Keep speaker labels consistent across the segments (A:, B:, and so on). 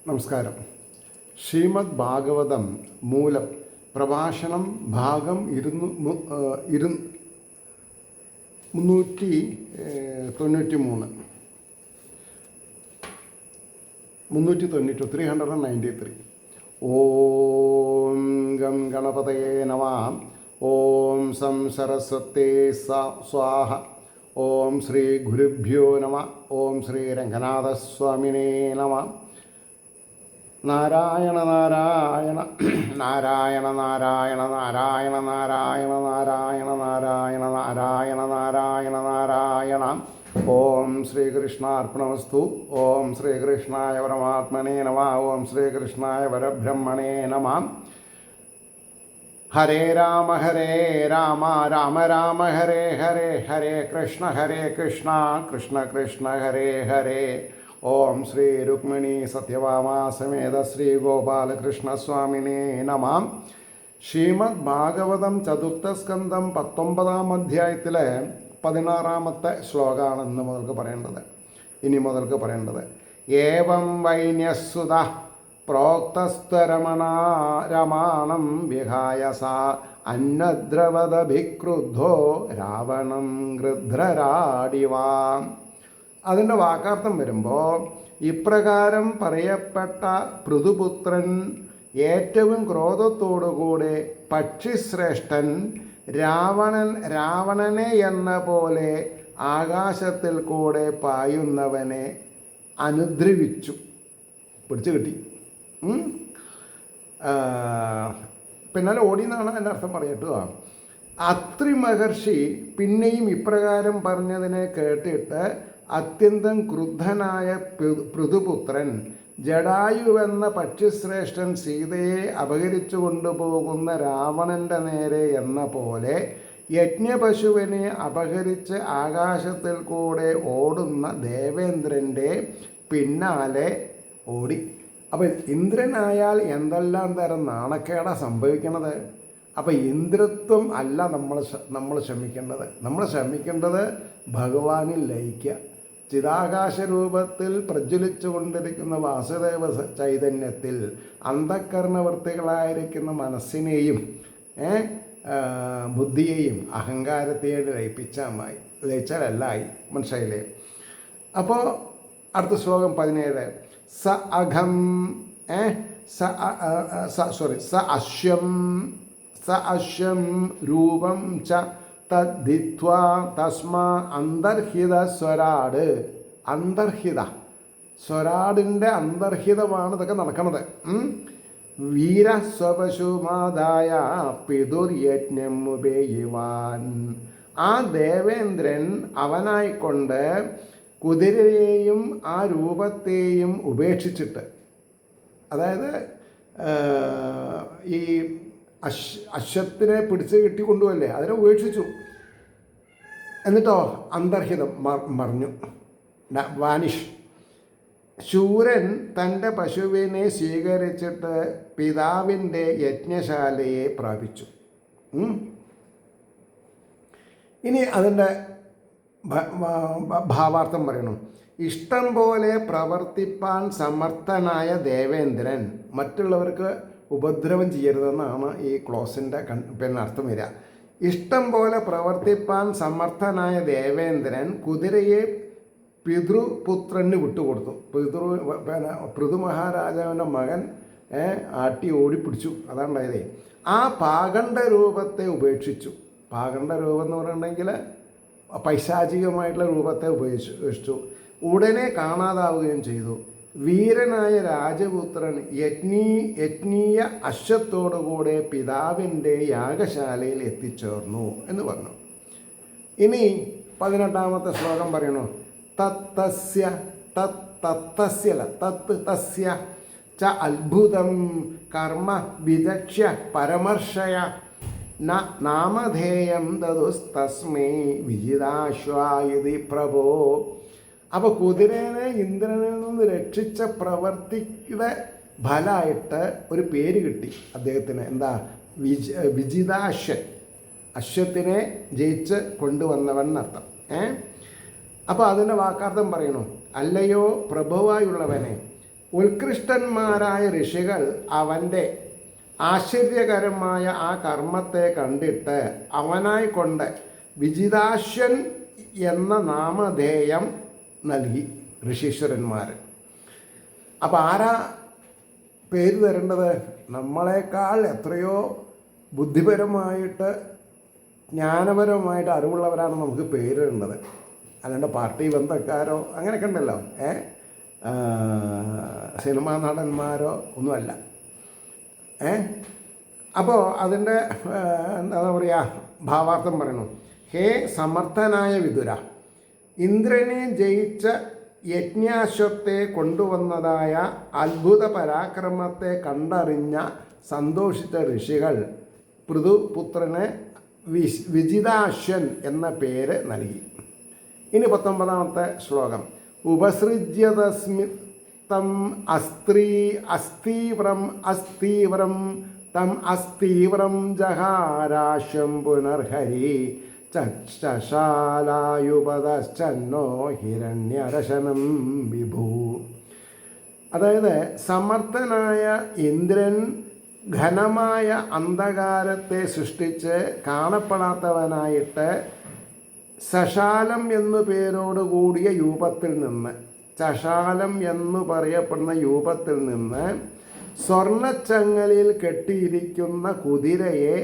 A: നമസ്കാരം. ശ്രീമദ് ഭാഗവതം മൂലം പ്രഭാഷണം ഭാഗം 393. ഓം ഗം ഗണപതയേ നമഃ. ഓം സം സരസ്വതേ സ്വാഹ. ഓം ശ്രീ ഗുരുഭ്യോ നമഃ. ഓം ശ്രീ രംഗനാഥസ്വാമിനേ നമഃ. നാരായണ നാരായണ നാരായണ നാരായണ നാരായണ നാരായണ നാരായണ നാരായണ നാരായണ നാരായണ നാരായണ. ഓം ശ്രീകൃഷ്ണാർപ്പണമസ്തു. ഓം ശ്രീകൃഷ്ണായ പരമാത്മനേ നമഃ. ഓം ശ്രീകൃഷ്ണായ പരബ്രഹ്മണേ നമഃ. ഹരേ രാമ രാമ രാമ ഹരേ ഹരേ, ഹരേ കൃഷ്ണ കൃഷ്ണ കൃഷ്ണ ഹരേ ഹരേ. ഓം ശ്രീ രുക്മിണി സത്യഭാമ സമേത ശ്രീ ഗോപാലകൃഷ്ണസ്വാമിനേ നമഃ. ശ്രീമദ് ഭാഗവതം ചതുർത്ഥസ്കന്ധം 19-ാം അധ്യായത്തിലെ 16-ാമത്തെ ശ്ലോകമാണ് ഇനി മുതൽക്ക് പറയേണ്ടത്. ഏവം വൈന്യസുത പ്രോക്തസ്തരമണം വിഹായ സാ അന്നദ്രവദഭിക്രുദ്ധോ രാവണം ഗൃധ്രരാടിവാം. അതിൻ്റെ വാക്കാർത്ഥം വരുമ്പോൾ, ഇപ്രകാരം പറയപ്പെട്ട പൃഥുപുത്രൻ ഏറ്റവും ക്രോധത്തോടുകൂടെ പക്ഷിശ്രേഷ്ഠൻ രാവണനെ എന്ന പോലെ ആകാശത്തിൽ കൂടെ പായുന്നവനെ അനുദ്രവിച്ചു, പിടിച്ചു കിട്ടി. പിന്നാലെ ഓടിയെന്നാണ് എൻ്റെ അർത്ഥം പറയട്ടോ. അത്രി മഹർഷി പിന്നെയും ഇപ്രകാരം പറഞ്ഞതിനെ കേട്ടിട്ട് അത്യന്തം ക്രുദ്ധനായ പൃഥുപുത്രൻ ജടായുവെന്ന പക്ഷിശ്രേഷ്ഠൻ സീതയെ അപഹരിച്ചു കൊണ്ടുപോകുന്ന രാവണൻ്റെ നേരെ എന്ന പോലെ യജ്ഞപശുവിനെ അപഹരിച്ച് ആകാശത്തിൽ കൂടെ ഓടുന്ന ദേവേന്ദ്രൻ്റെ പിന്നാലെ ഓടി. അപ്പം ഇന്ദ്രനായാൽ എന്തെല്ലാം തരം നാണക്കേടാ സംഭവിക്കണത്. അപ്പം ഇന്ദ്രത്വം അല്ല നമ്മൾ ശ്രമിക്കേണ്ടത് ഭഗവാനിൽ ലയിക്കുക. ചിതാകാശ രൂപത്തിൽ പ്രജ്വലിച്ചു കൊണ്ടിരിക്കുന്ന വാസുദേവ ചൈതന്യത്തിൽ അന്ധക്കരണവൃത്തികളായിരിക്കുന്ന മനസ്സിനെയും ബുദ്ധിയെയും അഹങ്കാരത്തെയും ലയിച്ചാലല്ലായി. മനസ്സിലായില്ലേ? അപ്പോൾ അടുത്ത ശ്ലോകം 17. സ അശ്യം രൂപം ച തദ്ധിത്വാ തസ്മാ അന്തർഹിത സ്വരാട്. സ്വരാടിൻ്റെ അന്തർഹിതമാണ് ഇതൊക്കെ നടക്കുന്നത്. വീരസ്വപശുമാതായ പിതുർയജ്ഞം ഉപേയുവാൻ. ആ ദേവേന്ദ്രൻ അവനായിക്കൊണ്ട് കുതിരയെയും ആ രൂപത്തെയും ഉപേക്ഷിച്ചിട്ട്, അതായത് ഈ അശ്വത്തിനെ പിടിച്ച് കെട്ടിക്കൊണ്ടുവല്ലേ, അതിനെ ഉപേക്ഷിച്ചു. എന്നിട്ടോ അന്തർഹിതം മറിഞ്ഞു, വാനിഷ്. ശൂരൻ തൻ്റെ പശുവിനെ സ്വീകരിച്ചിട്ട് പിതാവിൻ്റെ യജ്ഞശാലയെ പ്രാപിച്ചു. ഇനി അതിൻ്റെ ഭാവാർത്ഥം പറയണം. ഇഷ്ടം പോലെ പ്രവർത്തിപ്പാൻ സമർത്ഥനായ ദേവേന്ദ്രൻ മറ്റുള്ളവർക്ക് ഉപദ്രവം ചെയ്യരുതെന്നാണ് ഈ ക്ലോസിൻ്റെ അർത്ഥം വരിക. ഇഷ്ടം പോലെ പ്രവർത്തിപ്പാൻ സമർത്ഥനായ ദേവേന്ദ്രൻ കുതിരയെ പിതൃപുത്രന് വിട്ടുകൊടുത്തു. പൃഥു മഹാരാജാവിൻ്റെ മകൻ ആട്ടി ഓടിപ്പിടിച്ചു. അതാണ്ടായതേ. ആ പാകണ്ഡ രൂപത്തെ ഉപേക്ഷിച്ചു. പാകണ്ഡ രൂപം എന്ന് പറഞ്ഞിട്ടുണ്ടെങ്കിൽ പൈശാചികമായിട്ടുള്ള രൂപത്തെ ഉപേക്ഷിച്ചു. ഉടനെ കാണാതാവുകയും ചെയ്തു. വീരനായ രാജപുത്രൻ യജ്ഞീയ അശ്വത്തോടുകൂടെ പിതാവിൻ്റെ യാഗശാലയിൽ എത്തിച്ചേർന്നു എന്ന് പറഞ്ഞു. ഇനി 18-ാമത്തെ ശ്ലോകം പറയണു. തത്തസ്യ ച അത്ഭുതം കർമ്മ വിദക്ഷ്യ പരമർശയ നാമധേയം ദദുസ്തസ്മൈ വിജിതാശ്വായുധി പ്രഭോ. അപ്പോൾ കുതിരേനെ ഇന്ദ്രനിൽ നിന്ന് രക്ഷിച്ച പ്രവർത്തിയുടെ ഫലമായിട്ട് ഒരു പേര് കിട്ടി അദ്ദേഹത്തിന്. എന്താ? വിജിതാശ്വൻ. അശ്വത്തിനെ ജയിച്ച് കൊണ്ടുവന്നവൻ എന്നർത്ഥം. അപ്പോൾ അതിൻ്റെ വാക്കാർത്ഥം പറയണു. അല്ലയോ പ്രഭുവായുള്ളവനെ, ഉത്കൃഷ്ടന്മാരായ ഋഷികൾ അവൻ്റെ ആശ്ചര്യകരമായ ആ കർമ്മത്തെ കണ്ടിട്ട് അവനായി കൊണ്ട് വിജിതാശ്വൻ എന്ന നാമധേയം നൽകി ഋഷീശ്വരന്മാർ. അപ്പം ആരാ പേര് തരേണ്ടത്? നമ്മളെക്കാൾ എത്രയോ ബുദ്ധിപരമായിട്ട് ജ്ഞാനപരമായിട്ട് അറിവുള്ളവരാണ് നമുക്ക് പേരിടേണ്ടത്. അല്ലാണ്ട് പാർട്ടി ബന്ധക്കാരോ അങ്ങനെയൊക്കെ ഉണ്ടല്ലോ, സിനിമാ നടന്മാരോ ഒന്നുമല്ല. അപ്പോൾ അതിൻ്റെ എന്താ പറയുക, ഭാവാർത്ഥം പറയണു. ഹേ സമർത്ഥനായ വിതുര, ഇന്ദ്രനെ ജയിച്ച യജ്ഞാശ്വത്തെ കൊണ്ടുവന്നതായ അത്ഭുത പരാക്രമത്തെ കണ്ടറിഞ്ഞ സന്തോഷിച്ച ഋഷികൾ പൃഥുപുത്രന് വിജിതാശ്വൻ എന്ന പേര് നൽകി. ഇനി 19ാമത്തെ ശ്ലോകം. ഉപസൃജ്യതസ്മിതം അസ്ഥീവ്രം തം അസ്ഥീവ്രം ജഹാരാശ്വം പുനർഹരി ചക്ഷാലായുപതശ്ചന്നോ ഹിരണ്യരശനം വിഭൂ. അതായത് സമർത്ഥനായ ഇന്ദ്രൻ ഘനമായ അന്ധകാരത്തെ സൃഷ്ടിച്ച് കാണപ്പെടാത്തവനായിട്ട് ശശാലം എന്നു പേരോടുകൂടിയ രൂപത്തിൽ നിന്ന്, ചഷാലം എന്നു പറയപ്പെടുന്ന രൂപത്തിൽ നിന്ന് സ്വർണച്ചങ്ങലിൽ കെട്ടിയിരിക്കുന്ന കുതിരയെ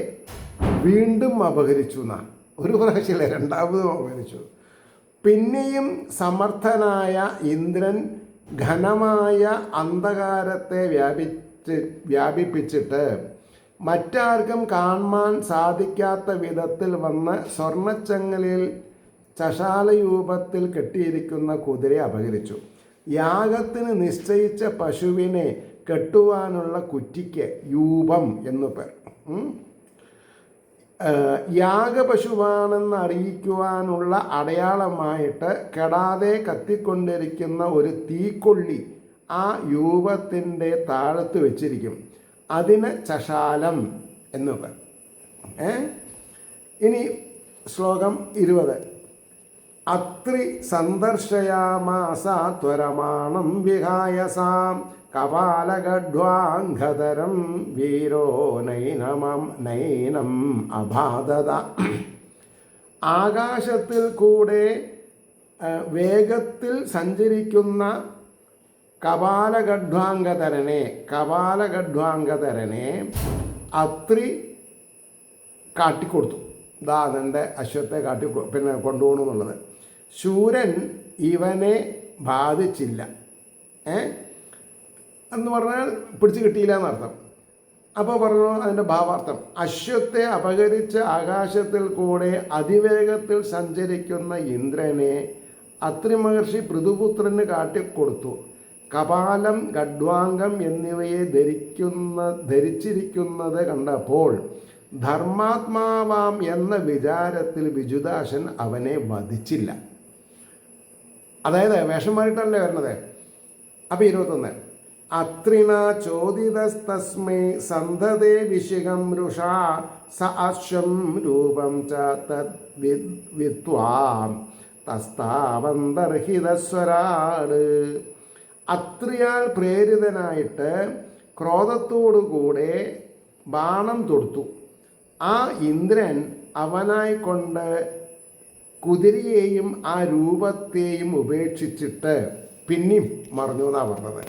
A: വീണ്ടും അപഹരിച്ചു എന്നാണ്. ഒരു പ്രാവശ്യമല്ലേ, രണ്ടാമതും അപഹരിച്ചു. പിന്നെയും സമർത്ഥനായ ഇന്ദ്രൻ ഘനമായ അന്ധകാരത്തെ വ്യാപിപ്പിച്ചിട്ട് മറ്റാർക്കും കാണാൻ സാധിക്കാത്ത വിധത്തിൽ വന്ന് സ്വർണച്ചങ്ങലിൽ ചഷാലരൂപത്തിൽ കെട്ടിയിരിക്കുന്ന കുതിരയെ അപഹരിച്ചു. യാഗത്തിന് നിശ്ചയിച്ച പശുവിനെ കെട്ടുവാനുള്ള കുറ്റിക്ക് യൂപം എന്നു പേർ. യാഗപശുവാണെന്ന് അറിയിക്കുവാനുള്ള അടയാളമായിട്ട് കെടാതെ കത്തിക്കൊണ്ടിരിക്കുന്ന ഒരു തീക്കൊള്ളി ആ യൂപത്തിൻ്റെ താഴത്ത് വെച്ചിരിക്കും. അതിന് ചഷാലം എന്നു പേർ. ഇനി ശ്ലോകം 20. അത്രി സന്ദർശയാമാസ ത്വരമാണം വിഹായസാം കപാലഗഡ്വാംഘതരം വീരോ നൈനം അബാധത. ആകാശത്തിൽ കൂടെ വേഗത്തിൽ സഞ്ചരിക്കുന്ന കപാലഗഡ്വാംഗതരനെ അത്രി കാട്ടിക്കൊടുത്തു. ഇതാ അതിൻ്റെ അശ്വത്തെ കൊണ്ടുപോകണമെന്നുള്ളത്. ശൂരൻ ഇവനെ ബാധിച്ചില്ല എന്ന് പറഞ്ഞാൽ പിടിച്ചു കിട്ടിയില്ല എന്നർത്ഥം. അപ്പോൾ പറഞ്ഞു അതിൻ്റെ ഭാവാർത്ഥം. അശ്വത്തെ അപഹരിച്ച് ആകാശത്തിൽ കൂടെ അതിവേഗത്തിൽ സഞ്ചരിക്കുന്ന ഇന്ദ്രനെ അത്രി മഹർഷി പൃഥുപുത്രന് കാട്ടിക്കൊടുത്തു. കപാലം, ഗഡ്വാംഗം എന്നിവയെ ധരിച്ചിരിക്കുന്നത് കണ്ടപ്പോൾ ധർമാത്മാവാം എന്ന വിചാരത്തിൽ വിജുദാശൻ അവനെ വധിച്ചില്ല. അതായത് വേഷം മാറിയിട്ടല്ലേ വരുന്നത്. അപ്പോൾ 21. അത്രിണ ചോദിതസ്തസ്മൈ സന്ധതേ വിശിഖം രുഷാ സ അശ്വം രൂപം ച തദ്വിദ്വാം തസ്താവന്തർഹിതസ്വരാട്. അത്രിയാൽ പ്രേരിതനായിട്ട് ക്രോധത്തോടുകൂടെ ബാണം തൊടുത്തു. ആ ഇന്ദ്രൻ അവനായിക്കൊണ്ട് കുതിരയെയും ആ രൂപത്തെയും ഉപേക്ഷിച്ചിട്ട് പിന്നെയും മറിഞ്ഞു എന്നാണ് പറഞ്ഞത്.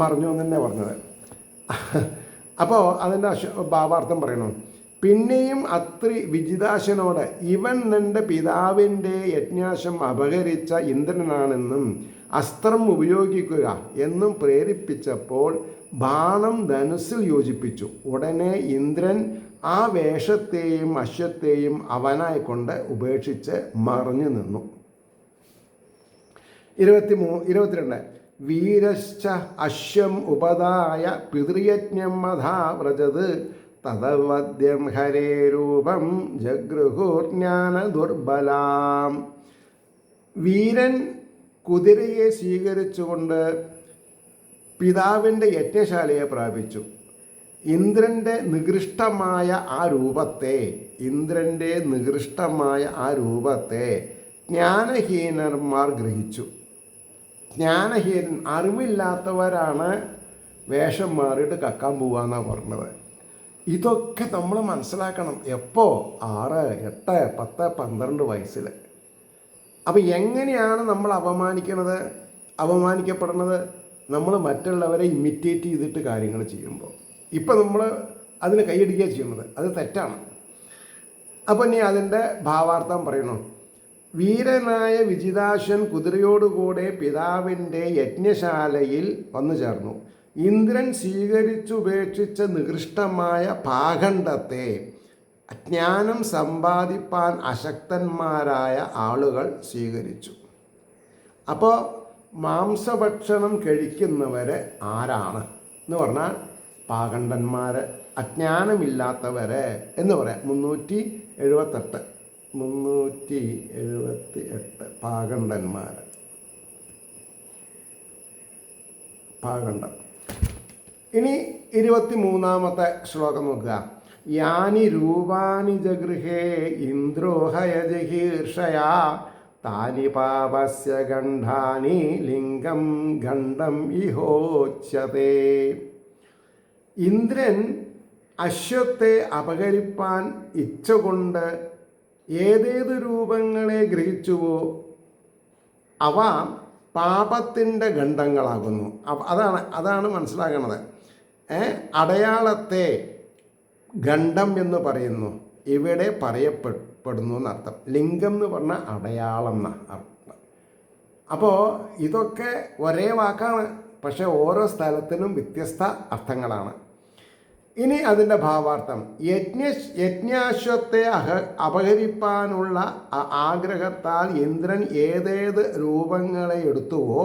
A: മറിഞ്ഞു എന്ന് തന്നെ പറഞ്ഞത്. അപ്പോൾ അതിൻ്റെ ഭാവാർത്ഥം പറയണം. പിന്നെയും അത്രി വിജിതാശനോട് ഇവൻ നിൻ്റെ പിതാവിൻ്റെ യജ്ഞാശം അപഹരിച്ച ഇന്ദ്രനാണെന്നും അസ്ത്രം ഉപയോഗിക്കുക എന്നും പ്രേരിപ്പിച്ചപ്പോൾ ബാണം ധനുസ്സിൽ യോജിപ്പിച്ചു. ഉടനെ ഇന്ദ്രൻ ആ വേഷത്തെയും അശ്വത്തെയും അവനായിക്കൊണ്ട് ഉപേക്ഷിച്ച് മറിഞ്ഞു നിന്നു. 22. വീരശ്ച അശ്വം ഉപദായ പിതൃയജ്ഞം മധാ വ്രജത് തദവദ്യം ഹരേ രൂപം ജഗൃഹുർജ്ഞാന ദുർബലാം. വീരൻ കുതിരയെ സ്വീകരിച്ചുകൊണ്ട് പിതാവിൻ്റെ യജ്ഞശാലയെ പ്രാപിച്ചു. ഇന്ദ്രൻ്റെ നികൃഷ്ടമായ ആ രൂപത്തെ ജ്ഞാനഹീനന്മാർ ഗ്രഹിച്ചു. ജ്ഞാനഹീനൻ അറിവില്ലാത്തവരാണ് വേഷം മാറിയിട്ട് കക്കാൻ പോവാന്നാണ് പറഞ്ഞത്. ഇതൊക്കെ നമ്മൾ മനസ്സിലാക്കണം. എപ്പോൾ? 6, 8, 10, 12 വയസ്സിൽ. അപ്പം എങ്ങനെയാണ് നമ്മൾ അപമാനിക്കപ്പെടുന്നത്? നമ്മൾ മറ്റുള്ളവരെ ഇമിറ്റേറ്റ് ചെയ്തിട്ട് കാര്യങ്ങൾ ചെയ്യുമ്പോൾ. ഇപ്പം നമ്മൾ അതിന് കൈയടിക്കുക ചെയ്യുന്നത് അത് തെറ്റാണ്. അപ്പം ഇനി അതിൻ്റെ ഭാവാർത്ഥം പറയണു. വീരനായ വിജിതാശ്വൻ കുതിരയോടുകൂടെ പിതാവിൻ്റെ യജ്ഞശാലയിൽ വന്നു ചേർന്നു. ഇന്ദ്രൻ സ്വീകരിച്ചുപേക്ഷിച്ച നികൃഷ്ടമായ പാഖണ്ഡത്തെ അജ്ഞാനം സമ്പാദിപ്പാൻ അശക്തന്മാരായ ആളുകൾ സ്വീകരിച്ചു. അപ്പോൾ മാംസഭക്ഷണം കഴിക്കുന്നവർ ആരാണ് എന്ന് പറഞ്ഞാൽ പാഖണ്ഡന്മാർ, അജ്ഞാനമില്ലാത്തവർ എന്ന് പറയാം. 378 പാഖണ്ഡന്മാർ. പാഖണ്ഡം. ഇനി 23-ാമത്തെ ശ്ലോകം നോക്കുക. യാനി രൂപാനി ജഗൃഹേ ഇന്ദ്രോഹയജഹീർഷയാ താനി പാപസ്യ ഗണ്ഡാനി ലിംഗം ഗണ്ഡം ഇഹോച്യതേ. ഇന്ദ്രൻ അശ്വത്തെ അപഹരിപ്പാൻ ഇച്ഛകൊണ്ട് ഏതേതു രൂപങ്ങളെ ഗ്രഹിച്ചുവോ അവ പാപത്തിൻ്റെ ഗണ്ഡങ്ങളാകുന്നു. അതാണ് മനസ്സിലാക്കുന്നത്. അടയാളത്തെ ഗണ്ഡം എന്ന് പറയുന്നു, ഇവിടെ പറയപ്പെടുന്നു എന്നർത്ഥം. ലിംഗം എന്ന് പറഞ്ഞാൽ അടയാളം എന്ന അർത്ഥം. അപ്പോൾ ഇതൊക്കെ ഒരേ വാക്കാണ്, പക്ഷേ ഓരോ സ്ഥലത്തിനും വ്യത്യസ്ത അർത്ഥങ്ങളാണ്. ഇനി അതിൻ്റെ ഭാവാർത്ഥം. യജ്ഞാശ്വത്തെ അപഹരിപ്പാനുള്ള ആഗ്രഹത്താൽ ഇന്ദ്രൻ ഏതേത് രൂപങ്ങളെ എടുത്തുവോ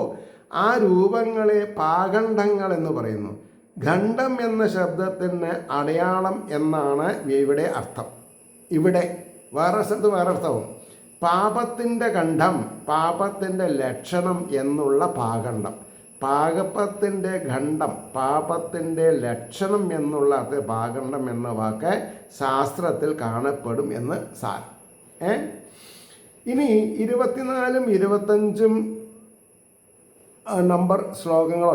A: ആ രൂപങ്ങളെ പാഖണ്ഡങ്ങൾ എന്ന് പറയുന്നു. ഖണ്ഡം എന്ന ശബ്ദത്തിന് അടയാളം എന്നാണ് ഇവിടെ അർത്ഥം. ഇവിടെ വേറെ സ്ഥലത്ത് വേറെ അർത്ഥവും. പാപത്തിൻ്റെ ഖണ്ഡം, പാപത്തിൻ്റെ ലക്ഷണം എന്നുള്ള പാഖണ്ഡം. പാപത്തിൻ്റെ ഖണ്ഡം, പാപത്തിൻ്റെ ലക്ഷണം എന്നുള്ള പാഖണ്ഡം എന്ന വാക്ക് ശാസ്ത്രത്തിൽ കാണപ്പെടും എന്ന് സാരം. ഇനി 24ഉം 25ഉം നമ്പർ ശ്ലോകങ്ങൾ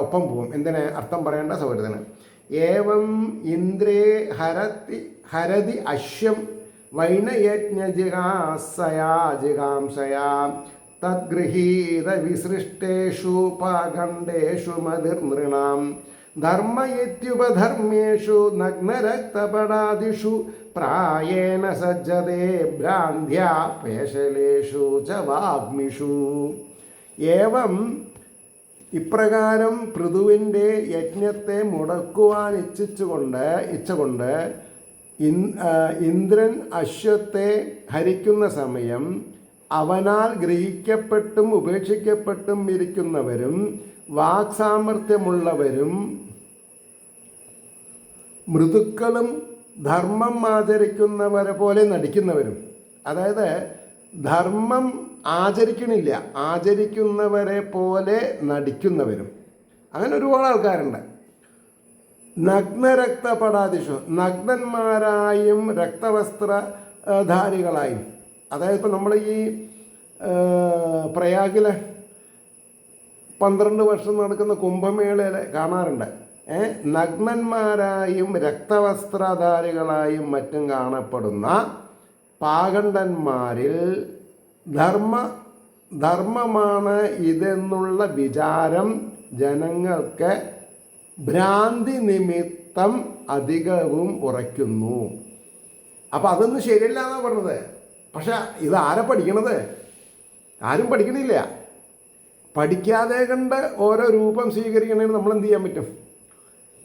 A: ഒപ്പം പോകും. എന്തിന്? അർത്ഥം പറയേണ്ട സൗകര്യത്തിന്. ഏവം ഇന്ദ്രേ ഹരതി അശ്വം വൈനയജ്ഞജിഹാംസയാ തദ്ഗൃഹീത വിസൃഷ്ടേഷു പാഖണ്ഡേഷു മതിർനൃണാം ധർമ്മയത്യുപധർമ്മേഷു നഗ്നരക്തപടാദിഷു പ്രായേണ സജ്ജതേ ഭ്രാന്ത്യാ പേശലേഷു ച വാഗ്മിഷു. ഏവം ഇപ്രകാരം പൃഥുവിൻ്റെ യജ്ഞത്തെ മുടക്കുവാൻ ഇച്ഛകൊണ്ട് ഇന്ദ്രൻ അശ്വത്തെ ഹരിക്കുന്ന സമയം അവനാൽ ഗ്രഹിക്കപ്പെട്ടും ഉപേക്ഷിക്കപ്പെട്ടും ഇരിക്കുന്നവരും വാക്സാമർത്ഥ്യമുള്ളവരും മൃദുക്കളും ധർമ്മം ആചരിക്കുന്നവരെ പോലെ നടിക്കുന്നവരും, അതായത് ധർമ്മം ആചരിക്കണില്ല, ആചരിക്കുന്നവരെ പോലെ നടിക്കുന്നവരും, അങ്ങനെ ഒരുപാട് ആൾക്കാരുണ്ട്. നഗ്നരക്തപടാദിഷു, നഗ്നന്മാരായും രക്തവസ്ത്രധാരികളായും, അതായത് ഇപ്പം നമ്മൾ ഈ പ്രയാഗിലെ 12 വർഷം നടക്കുന്ന കുംഭമേളയിൽ കാണാറുണ്ട്. നഗ്നന്മാരായും രക്തവസ്ത്രധാരികളായും മറ്റും കാണപ്പെടുന്ന പാഖണ്ഡന്മാരിൽ ധർമ്മമാണ് ഇതെന്നുള്ള വിചാരം ജനങ്ങൾക്ക് ഭ്രാന്തി നിമിത്തം അധികവും ഉറയ്ക്കുന്നു. അപ്പം അതൊന്നും ശരിയല്ല എന്നാണ് പറഞ്ഞത്. പക്ഷെ ഇത് ആരാ പഠിക്കണത്? ആരും പഠിക്കണില്ല. പഠിക്കാതെ കണ്ട് ഓരോ രൂപം സ്വീകരിക്കണമെങ്കിൽ നമ്മൾ എന്ത് ചെയ്യാൻ പറ്റും?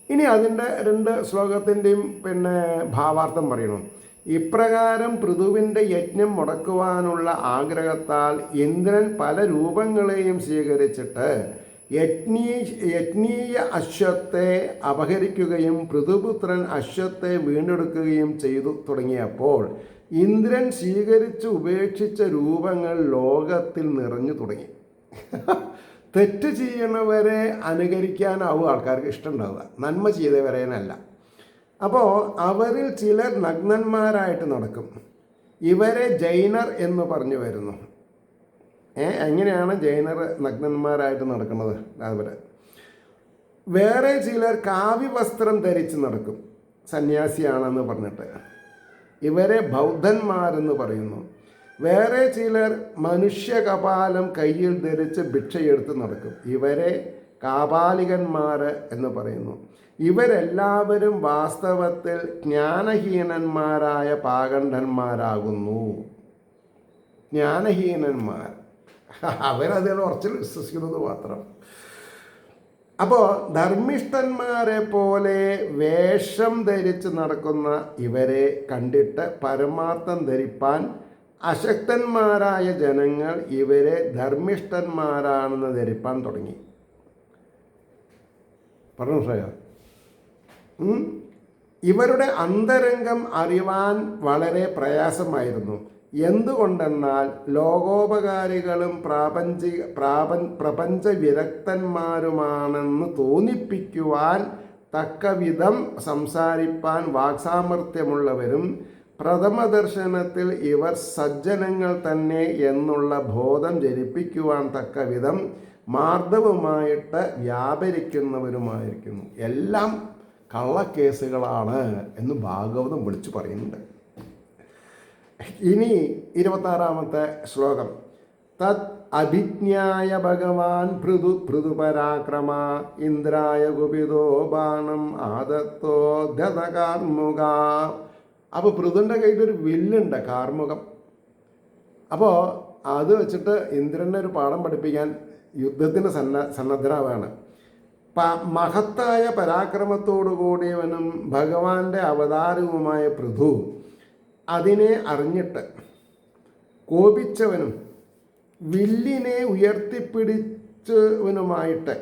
A: ഇനി അതിൻ്റെ 2 ശ്ലോകത്തിൻ്റെയും ഭാവാർത്ഥം പറയണം. ഇപ്രകാരം പൃഥുവിൻ്റെ യജ്ഞം മുടക്കുവാനുള്ള ആഗ്രഹത്താൽ ഇന്ദ്രൻ പല രൂപങ്ങളെയും സ്വീകരിച്ചിട്ട് യജ്ഞീയ അശ്വത്തെ അപഹരിക്കുകയും പൃഥുപുത്രൻ അശ്വത്തെ വീണ്ടെടുക്കുകയും ചെയ്തു തുടങ്ങിയപ്പോൾ ഇന്ദ്രൻ സ്വീകരിച്ച് ഉപേക്ഷിച്ച രൂപങ്ങൾ ലോകത്തിൽ നിറഞ്ഞു തുടങ്ങി. തെറ്റ് ചെയ്യണവരെ അനുകരിക്കാനാവും ആൾക്കാർക്ക് ഇഷ്ടമുണ്ടാവുക, നന്മ ചെയ്തവരേനല്ല. അപ്പോൾ അവരിൽ ചിലർ നഗ്നന്മാരായിട്ട് നടക്കും. ഇവരെ ജൈനർ എന്ന് പറഞ്ഞു വരുന്നു. എങ്ങനെയാണ് ജൈനർ നഗ്നന്മാരായിട്ട് നടക്കുന്നത്? അതുപോലെ വേറെ ചിലർ കാവ്യവസ്ത്രം ധരിച്ച് നടക്കും, സന്യാസിയാണെന്ന് പറഞ്ഞിട്ട്. ഇവരെ ബൗദ്ധന്മാരെന്ന് പറയുന്നു. വേറെ ചിലർ മനുഷ്യ കപാലം കയ്യിൽ ധരിച്ച് ഭിക്ഷയെടുത്ത് നടക്കും, ഇവരെ കാപാലികന്മാർ എന്ന് പറയുന്നു. ഇവരെല്ലാവരും വാസ്തവത്തിൽ ജ്ഞാനഹീനന്മാരായ പാകണ്ഠന്മാരാകുന്നു. ജ്ഞാനഹീനന്മാർ, അവരതിൽ ഉറച്ചു വിശ്വസിക്കുന്നത് മാത്രം. അപ്പോൾ ധർമ്മിഷ്ഠന്മാരെ പോലെ വേഷം ധരിച്ച് നടക്കുന്ന ഇവരെ കണ്ടിട്ട് പരമാർത്ഥം ധരിപ്പാൻ അശക്തന്മാരായ ജനങ്ങൾ ഇവരെ ധർമ്മിഷ്ഠന്മാരാണെന്ന് ധരിപ്പാൻ തുടങ്ങി. പറഞ്ഞു ശ്രേയോ? ഇവരുടെ അന്തരംഗം അറിവാൻ വളരെ പ്രയാസമായിരുന്നു. എന്തുകൊണ്ടെന്നാൽ ലോകോപകാരികളും പ്രപഞ്ച വിരക്തന്മാരുമാണെന്ന് തോന്നിപ്പിക്കുവാൻ തക്കവിധം സംസാരിപ്പാൻ വാക്സാമർത്ഥ്യമുള്ളവരും പ്രഥമ ദർശനത്തിൽ ഇവർ സജ്ജനങ്ങൾ തന്നെ എന്നുള്ള ബോധം ജനിപ്പിക്കുവാൻ തക്കവിധം മാർദ്ദവുമായിട്ട് വ്യാപരിക്കുന്നവരുമായിരിക്കുന്നു. എല്ലാം കള്ളക്കേസുകളാണ് എന്ന് ഭാഗവതം വിളിച്ചു പറയുന്നുണ്ട്. ഇനി 26-ാമത്തെ ശ്ലോകം. തത് അഭിജ്ഞായ ഭഗവാൻ പൃഥുപരാക്രമ ഇന്ദ്രായ കുപിതോ ബാണം ആദത്തോ ധതകാർമുക. അപ്പോൾ പൃഥുവിൻ്റെ കയ്യിലൊരു വില്ലുണ്ട്, കാർമുകം. അപ്പോൾ അത് വെച്ചിട്ട് ഇന്ദ്രനെ ഒരു പാഠം പഠിപ്പിക്കാൻ യുദ്ധത്തിന് സന്നദ്ധനാവാണ്. മഹത്തായ പരാക്രമത്തോടു കൂടിയവനും ഭഗവാന്റെ അവതാരവുമായ പൃഥു അതിനെ അറിഞ്ഞിട്ട് കോപിച്ചവനും വില്ലിനെ ഉയർത്തിപ്പിടിച്ചവനുമായിട്ട്,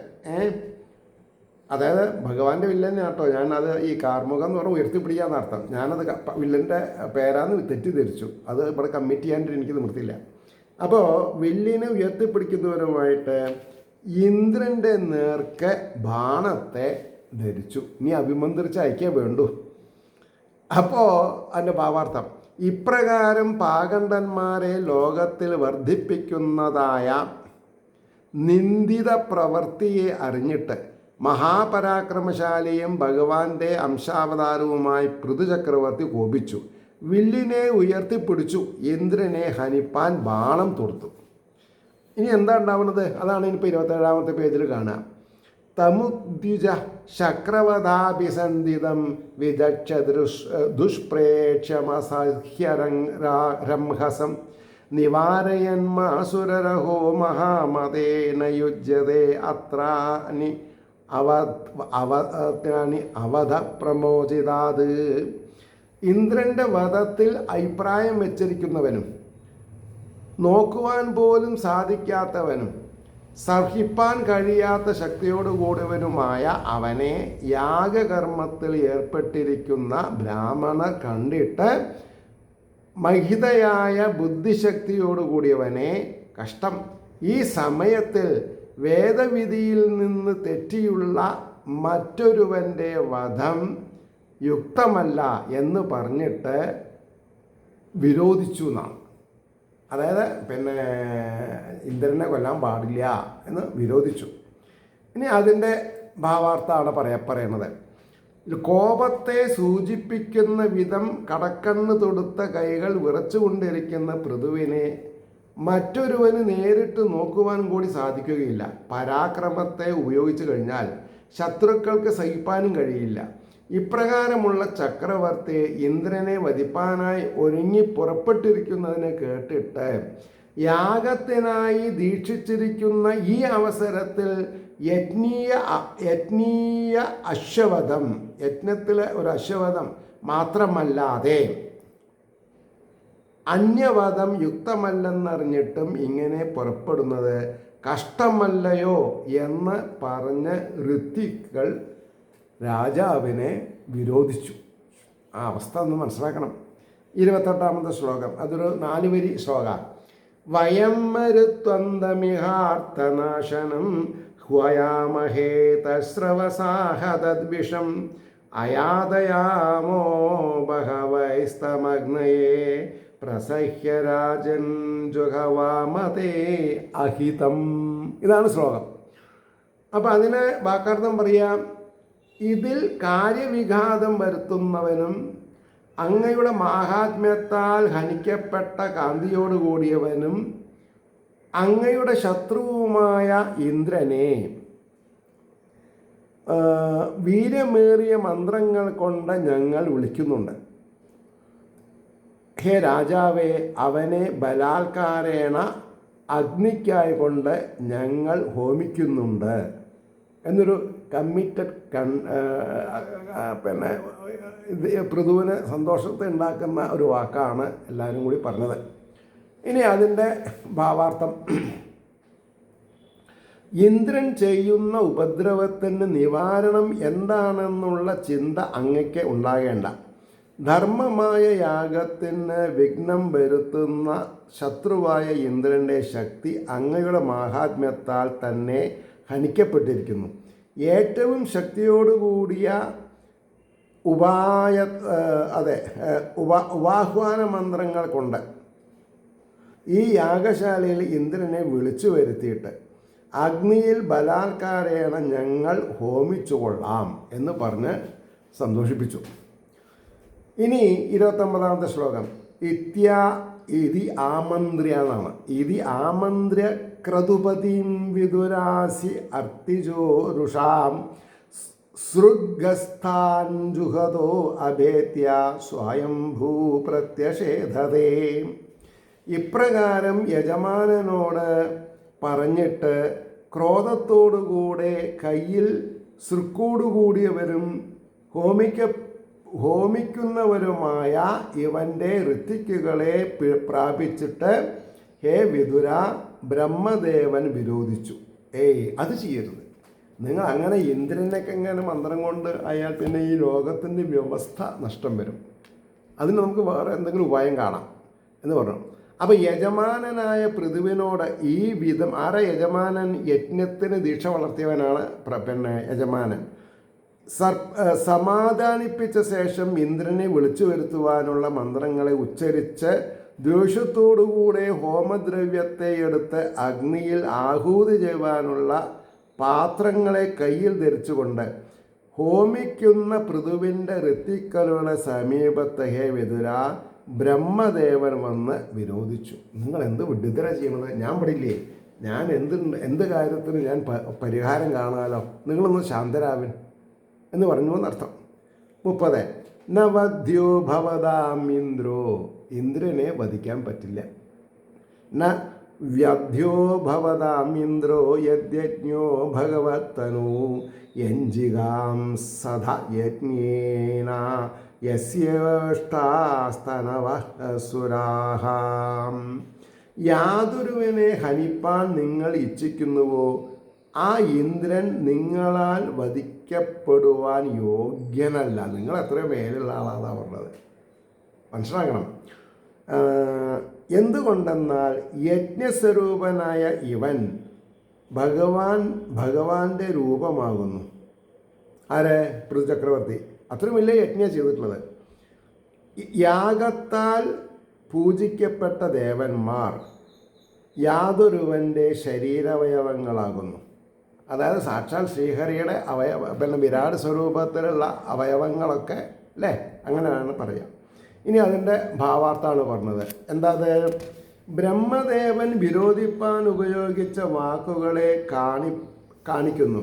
A: അതായത് ഭഗവാന്റെ വില്ലന്നെ കേട്ടോ, ഞാനത് ഈ കാർമുകം എന്ന് പറഞ്ഞാൽ ഉയർത്തിപ്പിടിക്കാന്ന് അർത്ഥം. ഞാനത് വില്ലൻ്റെ പേരാന്ന് തെറ്റിദ്ധരിച്ചു. അത് ഇവിടെ കമ്മിറ്റ് ചെയ്യാനായിട്ട് എനിക്ക് നിവൃത്തിയില്ല. അപ്പോൾ വില്ലിനെ ഉയർത്തിപ്പിടിക്കുന്നവരുമായിട്ട് ഇന്ദ്രൻ്റെ നേർക്ക് ബാണത്തെ ധരിച്ചു. ഇനി അഭിമന്ത്രിച്ച് അയക്കേ വേണ്ടു. അപ്പോൾ അതിൻ്റെ ഭാവാർത്ഥം, ഇപ്രകാരം പാകണ്ഠന്മാരെ ലോകത്തിൽ വർദ്ധിപ്പിക്കുന്നതായ നിന്ദിത പ്രവൃത്തിയെ അറിഞ്ഞിട്ട് മഹാപരാക്രമശാലിയും ഭഗവാന്റെ അംശാവതാരവുമായി പൃഥുചക്രവർത്തി കോപിച്ചു. വില്ലിനെ ഉയർത്തിപ്പിടിച്ചു, ഇന്ദ്രനെ ഹനിപ്പാൻ ബാണം തൊടുത്തു. ഇനി എന്താ ഉണ്ടാവുന്നത്? അതാണ് ഇനിയിപ്പോൾ 27-ാമത്തെ പേജിൽ കാണുക. തമുദ്യുജ ശക്രവധാഭിസന്ധിതം വിദക്ഷ ദുഷ്പ്രേക്ഷമസഹ്യരംഹസം നിവാരയന്മാസുരരഹോ മഹാമതേന യുജ്യതേ അത്രാനി അവധ പ്രമോചിതാത്. ഇന്ദ്രൻ്റെ വധത്തിൽ അഭിപ്രായം വെച്ചിരിക്കുന്നവനും നോക്കുവാൻ പോലും സാധിക്കാത്തവനും സഹിപ്പാൻ കഴിയാത്ത ശക്തിയോടുകൂടിയവനുമായ അവനെ യാഗകർമ്മത്തിൽ ഏർപ്പെട്ടിരിക്കുന്ന ബ്രാഹ്മണർ കണ്ടിട്ട് മഹിതയായ ബുദ്ധിശക്തിയോടുകൂടിയവനെ കഷ്ടം. ഈ സമയത്തിൽ വേദവിധിയിൽ നിന്ന് തെറ്റിയുള്ള മറ്റൊരുവൻ്റെ വധം യുക്തമല്ല എന്ന് പറഞ്ഞിട്ട് വിരോധിച്ചു എന്നാണ്. അതായത് ഇന്ദ്രനെ കൊല്ലാൻ പാടില്ല എന്ന് വിരോധിച്ചു. ഇനി അതിൻ്റെ ഭാവാർത്ഥമാണ് പറയുന്നത്. കോപത്തെ സൂചിപ്പിക്കുന്ന വിധം കടക്കണ്ണ് തൊടുത്ത കൈകൾ വിറച്ചുകൊണ്ടിരിക്കുന്ന പൃഥുവിനെ മറ്റൊരുവന് നേരിട്ട് നോക്കുവാൻ കൂടി സാധിക്കുകയില്ല. പരാക്രമത്തെ ഉപയോഗിച്ചു കഴിഞ്ഞാൽ ശത്രുക്കൾക്ക് സഹിപ്പാനും കഴിയില്ല. ഇപ്രകാരമുള്ള ചക്രവർത്തി ഇന്ദ്രനെ വധിപ്പാനായി ഒരുങ്ങി പുറപ്പെട്ടിരിക്കുന്നതിനെ കേട്ടിട്ട് യാഗത്തിനായി ദീക്ഷിച്ചിരിക്കുന്ന ഈ അവസരത്തിൽ യജ്ഞീയ അശ്വവധം, യജ്ഞത്തിലെ ഒരു അശ്വവധം മാത്രമല്ലാതെ അന്യവധം യുക്തമല്ലെന്നറിഞ്ഞിട്ടും ഇങ്ങനെ പുറപ്പെടുന്നത് കഷ്ടമല്ലയോ എന്ന് പറഞ്ഞ് ഋത്വിക്കൾ രാജാവിനെ വിരോധിച്ചു. ആ അവസ്ഥ ഒന്ന് മനസ്സിലാക്കണം. 28-ാമത്തെ ശ്ലോകം, അതൊരു 4 വരി ശ്ലോക. വയം മരുത്വന്തമിഹാർത്ഥനാശനം ഹ്വയാമഹേ തസ്രവസാഹതദ്വിഷം അയാതയാമോ ബഹവൈസ്തമഗ്നയേ പ്രസഹ്യരാജൻ ജുഹവാമതേ അഹിതം. ഇതാണ് ശ്ലോകം. അപ്പം അതിന് വാക്കാർത്ഥം പറയാം, ഇതിൽ കാര്യവിഘാതം വരുത്തുന്നവനും അങ്ങയുടെ മാഹാത്മ്യത്താൽ ഹനിക്കപ്പെട്ട കാന്തിയോടുകൂടിയവനും അങ്ങയുടെ ശത്രുവുമായ ഇന്ദ്രനെ വീര്യമേറിയ മന്ത്രങ്ങൾ കൊണ്ട് ഞങ്ങൾ വിളിക്കുന്നുണ്ട്. ഹേ രാജാവേ, അവനെ ബലാത്കാരേണ അഗ്നിക്കായി കൊണ്ട് ഞങ്ങൾ ഹോമിക്കുന്നുണ്ട് എന്നൊരു കമ്മിറ്റഡ് പിന്നെ പൃഥുവിന് സന്തോഷത്തെ ഉണ്ടാക്കുന്ന ഒരു വാക്കാണ് എല്ലാവരും കൂടി പറഞ്ഞത്. ഇനി അതിൻ്റെ ഭാവാർത്ഥം, ഇന്ദ്രൻ ചെയ്യുന്ന ഉപദ്രവത്തിന് നിവാരണം എന്താണെന്നുള്ള ചിന്ത അങ്ങയ്ക്ക് ഉണ്ടാകേണ്ട. ധർമ്മമായ യാഗത്തിന് വിഘ്നം വരുത്തുന്ന ശത്രുവായ ഇന്ദ്രൻ്റെ ശക്തി അങ്ങയുടെ മാഹാത്മ്യത്താൽ തന്നെ ഹനിക്കപ്പെട്ടിരിക്കുന്നു. ഏറ്റവും ശക്തിയോടുകൂടിയ ഉപാഹ്വാന മന്ത്രങ്ങൾ കൊണ്ട് ഈ യാഗശാലയിൽ ഇന്ദ്രനെ വിളിച്ചു വരുത്തിയിട്ട് അഗ്നിയിൽ ബലാത്കാരേണ ഞങ്ങൾ ഹോമിച്ചുകൊള്ളാം എന്ന് പറഞ്ഞ് സന്തോഷിപ്പിച്ചു. ഇനി 29ാമത്തെ ശ്ലോകം, ഇതി ആമന്ത്ര്യ എന്നാണ്. ഇതി ആമന്ത്ര്യ ക്രതുപതിം വിദുരാസി അർത്തിജോരുഷാം സൃഗസ്ഥാൻ ജുഹതോ അഭേത്യ സ്വയംഭൂ പ്രത്യഷേധതേ. ഇപ്രകാരം യജമാനനോട് പറഞ്ഞിട്ട് ക്രോധത്തോടുകൂടെ കയ്യിൽ സൃക്കോടുകൂടിയവരും ഹോമിക്കുന്നവരുമായ ഇവൻ്റെ ഋത്വിക്കുകളെ പ്രാപിച്ചിട്ട് ഹേ വിദുര, ബ്രഹ്മദേവൻ വിരോധിച്ചു. അത് ചെയ്യരുത്. നിങ്ങൾ അങ്ങനെ ഇന്ദ്രനൊക്കെ എങ്ങനെ മന്ത്രം കൊണ്ട് ആയാൽ പിന്നെ ഈ ലോകത്തിൻ്റെ വ്യവസ്ഥ നഷ്ടം വരും. അതിന് നമുക്ക് വേറെ എന്തെങ്കിലും ഉപായം കാണാം എന്ന് പറഞ്ഞു. അപ്പോൾ യജമാനനായ പൃഥുവിനോട് ഈ വിധം, ആരാ യജമാനൻ? യജ്ഞത്തിന് ദീക്ഷ വളർത്തിയവനാണ് പിന്നെ യജമാനൻ. സമാധാനിപ്പിച്ച ശേഷം ഇന്ദ്രനെ വിളിച്ചു വരുത്തുവാനുള്ള മന്ത്രങ്ങളെ ഉച്ചരിച്ച് ദ്വേഷത്തോടുകൂടെ ഹോമദ്രവ്യത്തെ എടുത്ത് അഗ്നിയിൽ ആഹൂതി ചെയ്യുവാനുള്ള പാത്രങ്ങളെ കയ്യിൽ ധരിച്ചുകൊണ്ട് ഹോമിക്കുന്ന പൃഥുവിൻ്റെ ഋത്തിക്കളുടെ സമീപത്ത് ഹേ വിദുര, ബ്രഹ്മദേവൻ വന്ന് വിരോധിച്ചു. നിങ്ങൾ എന്ത് വിഡ്ഢിത്തര ചെയ്യണത്? ഞാൻ പഠില്ലേ, ഞാൻ എന്ത് കാര്യത്തിന് ഞാൻ പരിഹാരം കാണാമല്ലോ, നിങ്ങളൊന്ന് ശാന്തരാവൻ എന്ന് പറഞ്ഞു എന്നർത്ഥം. 30 നവദ്യോ ഭവതാം ഇന്ദ്രോ, ഇന്ദ്രനെ വധിക്കാൻ പറ്റില്ല. ന വ്യധ്യോ ഭവതാം ഇന്ദ്രോ യജ്ഞോ ഭഗവത്തനു യഞ്ജികാം സധ യജ്ഞേന യസ്യേഷ്ടാസ്തനവഃ സുരാഹാം. യാതൊരുവനെ ഹനിപ്പാൻ നിങ്ങൾ ഇച്ഛിക്കുന്നുവോ ആ ഇന്ദ്രൻ നിങ്ങളാൽ വധിക്കപ്പെടുവാൻ യോഗ്യനല്ല. നിങ്ങൾ എത്രയോ മേലുള്ള ആളാണെന്നാണ് പറഞ്ഞത്. മനസ്സിലാക്കണം. എന്തുകൊണ്ടെന്നാൽ യജ്ഞസ്വരൂപനായ ഇവൻ ഭഗവാന്റെ രൂപമാകുന്നു. ആരെ? പൃഥുചക്രവർത്തി. അത്രയും വലിയ യജ്ഞം ചെയ്തിട്ടുള്ളത്. യാഗത്താൽ പൂജിക്കപ്പെട്ട ദേവന്മാർ യാതൊരുവൻ്റെ ശരീരാവയവങ്ങളാകുന്നു. അതായത് സാക്ഷാൽ ശ്രീഹരിയുടെ പിന്നെ വിരാട് സ്വരൂപത്തിലുള്ള അവയവങ്ങളൊക്കെ അല്ലേ, അങ്ങനെയാണ് പറയുക. ഇനി അതിൻ്റെ ഭാവാർത്ഥാണ് പറഞ്ഞത്. എന്താ അത്? ബ്രഹ്മദേവൻ വിരോധിപ്പാൻ ഉപയോഗിച്ച വാക്കുകളെ കാണിക്കുന്നു.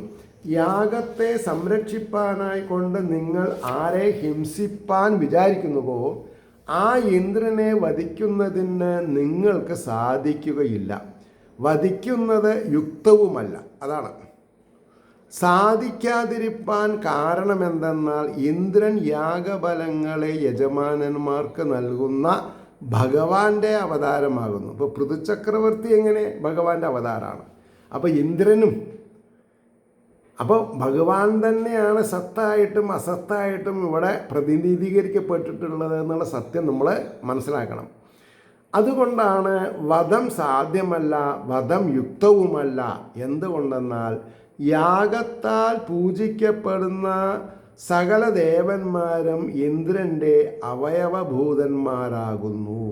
A: യാഗത്തെ സംരക്ഷിപ്പാനായി കൊണ്ട് നിങ്ങൾ ആരെ ഹിംസിപ്പാൻ വിചാരിക്കുന്നുവോ ആ ഇന്ദ്രനെ വധിക്കുന്നതിന് നിങ്ങൾക്ക് സാധിക്കുകയില്ല. വധിക്കുന്നത് യുക്തവുമല്ല. അതാണ് സാധിക്കാതിരിപ്പാൻ കാരണമെന്തെന്നാൽ ഇന്ദ്രൻ യാഗബലങ്ങളെ യജമാനന്മാർക്ക് നൽകുന്ന ഭഗവാന്റെ അവതാരമാകുന്നു. ഇപ്പോൾ പൃഥുചക്രവർത്തി എങ്ങനെ ഭഗവാന്റെ അവതാരമാണ്. അപ്പോൾ ഇന്ദ്രനും, അപ്പോൾ ഭഗവാൻ തന്നെയാണ് സത്തായിട്ടും അസത്തായിട്ടും ഇവിടെ പ്രതിനിധീകരിക്കപ്പെട്ടിട്ടുള്ളത് എന്നുള്ള സത്യം നമ്മൾ മനസ്സിലാക്കണം. അതുകൊണ്ടാണ് വധം സാധ്യമല്ല, വധം യുക്തവുമല്ല. എന്തുകൊണ്ടെന്നാൽ യാഗത്താൽ പൂജിക്കപ്പെടുന്ന സകല ദേവന്മാരും ഇന്ദ്രൻ്റെ അവയവഭൂതന്മാരാകുന്നു.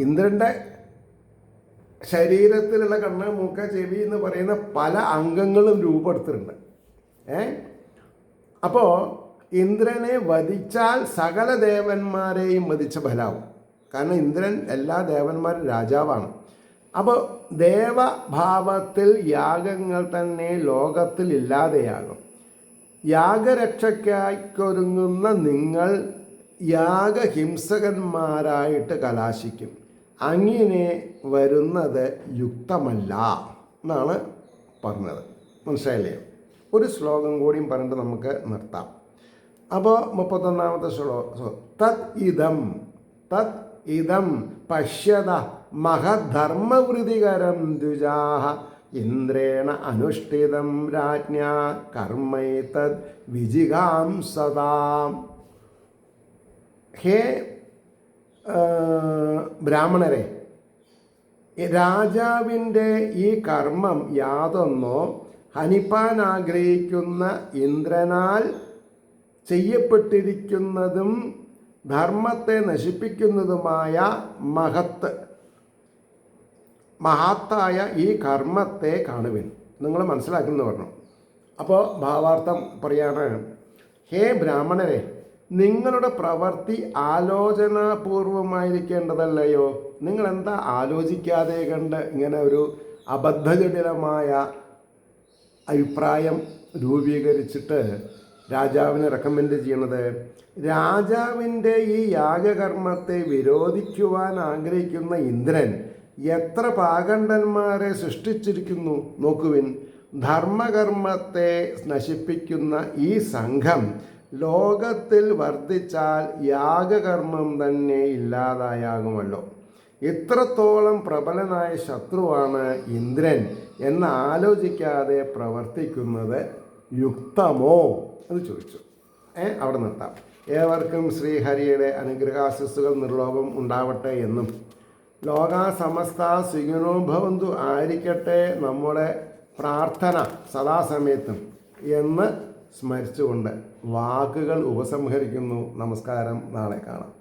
A: ഇന്ദ്രൻ്റെ ശരീരത്തിലുള്ള കണ്ണ്, മൂക്ക്, ചെവി എന്ന് പറയുന്ന പല അംഗങ്ങളും രൂപപ്പെടുത്തിയിട്ടുണ്ട്. അപ്പോൾ ഇന്ദ്രനെ വധിച്ചാൽ സകല ദേവന്മാരെയും വധിച്ച ഫലാവും. കാരണം ഇന്ദ്രൻ എല്ലാ ദേവന്മാരും രാജാവാണ്. അപ്പോൾ ദേവഭാവത്തിൽ യാഗങ്ങൾ തന്നെ ലോകത്തിൽ ഇല്ലാതെയാകും. യാഗരക്ഷയ്ക്കൊരുങ്ങുന്ന നിങ്ങൾ യാഗഹിംസകന്മാരായിട്ട് കലാശിക്കും. അങ്ങനെ വരുന്നത് യുക്തമല്ല എന്നാണ് പറഞ്ഞത്. മനസ്സിലായില്ലേ? ഒരു ശ്ലോകം കൂടിയും പറഞ്ഞിട്ട് നമുക്ക് നിർത്താം. അപ്പോൾ 31-ാമത്തെ ശ്ലോകം, തത് ഇതം പശ്യത മഹധർമ്മവൃതികരം ദ്വിജാഹ ഇന്ദ്രേണ അനുഷ്ഠിതം രാജ്ഞാ കർമ്മൈതദ് വിജിഗാംസതാം. ഹേ ബ്രാഹ്മണരെ, രാജാവിൻ്റെ ഈ കർമ്മം യാതൊന്നോ ഹനിപ്പാൻ ആഗ്രഹിക്കുന്ന ഇന്ദ്രനാൽ ചെയ്യപ്പെട്ടിരിക്കുന്നതും ധർമ്മത്തെ നശിപ്പിക്കുന്നതുമായ മഹത്തായ ഈ കർമ്മത്തെ കാണുവിൻ. നിങ്ങൾ മനസ്സിലാക്കുന്നു പറഞ്ഞു. അപ്പോൾ ഭാവാർത്ഥം പറയാണ്, ഹേ ബ്രാഹ്മണരെ, നിങ്ങളുടെ പ്രവൃത്തി ആലോചനാപൂർവമായിരിക്കേണ്ടതല്ലയോ? നിങ്ങളെന്താ ആലോചിക്കാതെ കണ്ട് ഇങ്ങനെ ഒരു അബദ്ധജടിലമായ അഭിപ്രായം രൂപീകരിച്ചിട്ട് രാജാവിനെ റെക്കമെൻഡ് ചെയ്യണത്? രാജാവിൻ്റെ ഈ യാഗകർമ്മത്തെ വിരോധിക്കുവാൻ ആഗ്രഹിക്കുന്ന ഇന്ദ്രൻ എത്ര പാകണ്ഡന്മാരെ സൃഷ്ടിച്ചിരിക്കുന്നു നോക്കുവിൻ. ധർമ്മകർമ്മത്തെ നശിപ്പിക്കുന്ന ഈ സംഘം ലോകത്തിൽ വർദ്ധിച്ചാൽ യാഗകർമ്മം തന്നെ ഇല്ലാതായാകുമല്ലോ. ഇത്രത്തോളം പ്രബലനായ ശത്രുവാണ് ഇന്ദ്രൻ എന്ന് ആലോചിക്കാതെ പ്രവർത്തിക്കുന്നത് യുക്തമോ എന്ന് ചോദിച്ചു. അവിടെ നിർത്താം. ഏവർക്കും ശ്രീഹരിയുടെ അനുഗ്രഹാശിസ്സുകൾ നിർലോഭം ഉണ്ടാവട്ടെ എന്നും ലോകാ സമസ്ത സുഖിനോ ഭവന്തു ആയിരിക്കട്ടെ നമ്മുടെ പ്രാർത്ഥന സദാസമയത്തും എന്ന് സ്മരിച്ചുകൊണ്ട് വാക്കുകൾ ഉപസംഹരിക്കുന്നു. നമസ്കാരം. നാളെ കാണാം.